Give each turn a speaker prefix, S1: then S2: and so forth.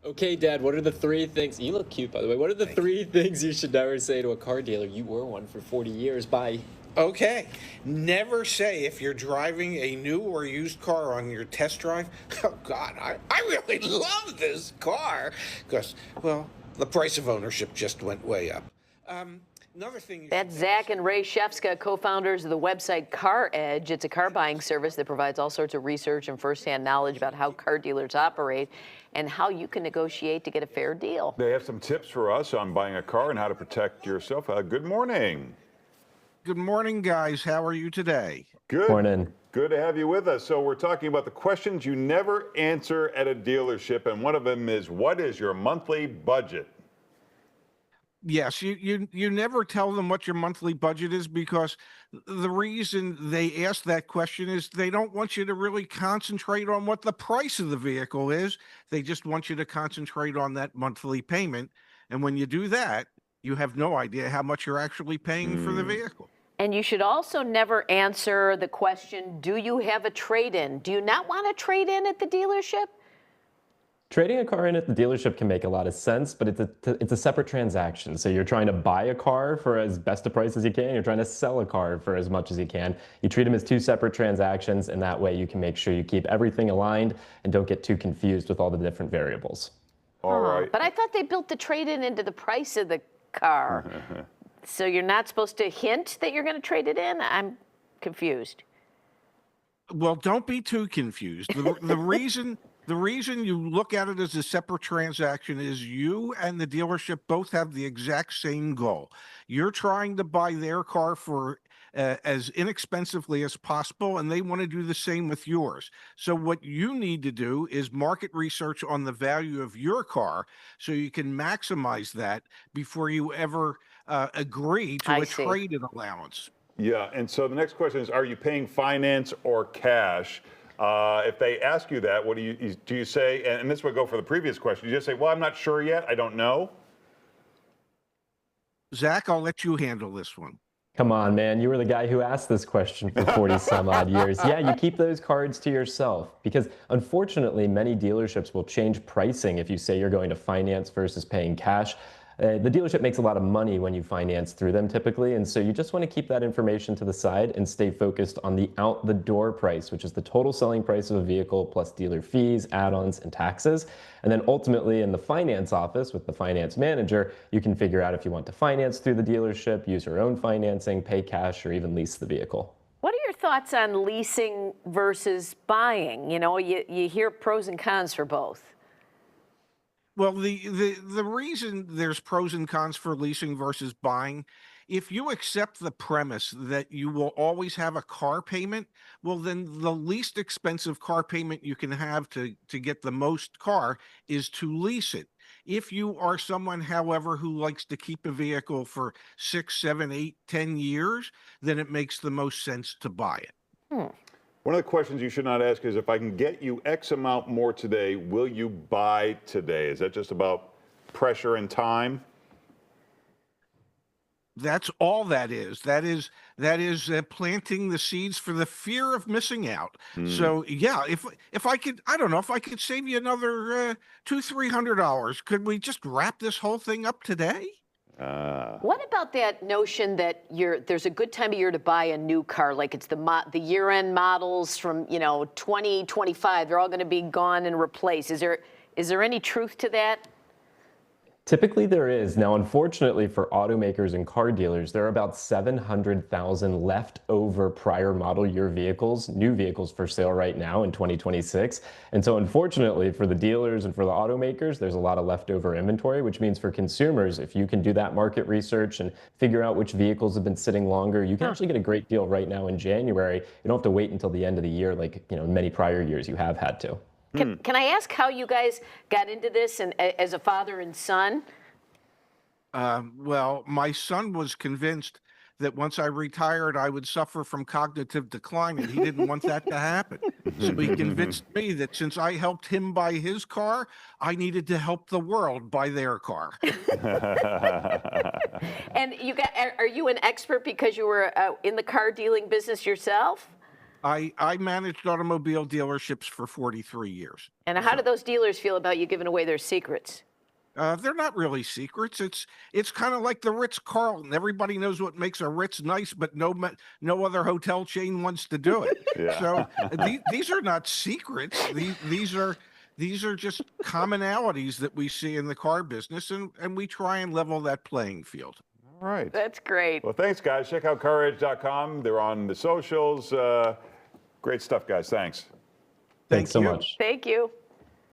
S1: Okay, Dad, what are the three things? You look cute, by the way. What are the
S2: Thank you.
S1: three things you should never say to a car dealer? You were one for 40 years. Bye.
S2: Okay. Never say if you're driving a new or used car on your test drive, oh, God, I really love this car. Because, well, the price of ownership just went way up. Another thing.
S3: That's Zach and Ray Shefska, co-founders of the website Car Edge. It's a car buying service that provides all sorts of research and firsthand knowledge about how car dealers operate and how you can negotiate to get a fair deal.
S4: They have some tips for us on buying a car and how to protect yourself. Good morning.
S2: Good morning, guys. How are you today?
S4: Good.
S1: Morning.
S4: Good to have you with us. So we're talking about the questions you never answer at a dealership, and one of them is, what is your monthly budget?
S2: Yes, you never tell them what your monthly budget is, because the reason they ask that question is they don't want you to really concentrate on what the price of the vehicle is. They just want you to concentrate on that monthly payment. And when you do that, you have no idea how much you're actually paying for the vehicle.
S3: And you should also never answer the question, do you have a trade-in? Do you not want to trade in at the dealership?
S5: Trading a car in at the dealership can make a lot of sense, but it's a separate transaction. So you're trying to buy a car for as best a price as you can. You're trying to sell a car for as much as you can. You treat them as two separate transactions, and that way you can make sure you keep everything aligned and don't get too confused with all the different variables.
S4: All right.
S3: But I thought they built the trade-in into the price of the car. So you're not supposed to hint that you're going to trade it in? I'm confused.
S2: Well, don't be too confused. The reason you look at it as a separate transaction is you and the dealership both have the exact same goal. You're trying to buy their car for as inexpensively as possible, and they want to do the same with yours. So what you need to do is market research on the value of your car so you can maximize that before you ever agree to a trade-in allowance.
S4: Yeah, and so the next question is, are you paying finance or cash? If they ask you that, what do you say? And this would go for the previous question. You just say, well, I'm not sure yet. I don't know.
S2: Zach, I'll let you handle this one.
S5: Come on, man. You were the guy who asked this question for 40 some odd years. Yeah, you keep those cards to yourself, because unfortunately, many dealerships will change pricing if you say you're going to finance versus paying cash. The dealership makes a lot of money when you finance through them typically, and so you just want to keep that information to the side and stay focused on the out-the-door price, which is the total selling price of a vehicle plus dealer fees, add-ons, and taxes. And then ultimately in the finance office with the finance manager, you can figure out if you want to finance through the dealership, use your own financing, pay cash, or even lease the vehicle.
S3: What are your thoughts on leasing versus buying? You know, you hear pros and cons for both.
S2: Well, the reason there's pros and cons for leasing versus buying, if you accept the premise that you will always have a car payment, well, then the least expensive car payment you can have to get the most car is to lease it. If you are someone, however, who likes to keep a vehicle for 6, 7, 8, 10 years, then it makes the most sense to buy it.
S4: One of the questions you should not ask is, if I can get you X amount more today, will you buy today? Is that just about pressure and time?
S2: That's all that is. That is planting the seeds for the fear of missing out. So yeah, if I could, I don't know, if I could save you another $200-300, could we just wrap this whole thing up today?
S3: What about that notion that there's a good time of year to buy a new car, like it's the year-end models from 2025, they're all going to be gone and replaced. Is there any truth to that?
S5: Typically there is. Now, unfortunately for automakers and car dealers, there are about 700,000 leftover prior model year vehicles, new vehicles for sale right now in 2026. And so unfortunately for the dealers and for the automakers, there's a lot of leftover inventory, which means for consumers, if you can do that market research and figure out which vehicles have been sitting longer, you can actually get a great deal right now in January. You don't have to wait until the end of the year like many prior years you have had to.
S3: Can I ask how you guys got into this, and as a father and son?
S2: Well, my son was convinced that once I retired, I would suffer from cognitive decline, and he didn't want that to happen. So he convinced me that since I helped him buy his car, I needed to help the world buy their car.
S3: And are you an expert because you were in the car dealing business yourself?
S2: I managed automobile dealerships for 43 years.
S3: And how do those dealers feel about you giving away their secrets?
S2: They're not really secrets. It's kind of like the Ritz-Carlton. Everybody knows what makes a Ritz nice, but no other hotel chain wants to do it.
S4: Yeah.
S2: So these are not secrets. These are just commonalities that we see in the car business, and we try and level that playing field.
S4: All right.
S3: That's great.
S4: Well, thanks, guys. Check out CarEdge.com. They're on the socials. Great stuff, guys. Thanks.
S5: Thanks so
S2: you.
S5: much.
S3: Thank you.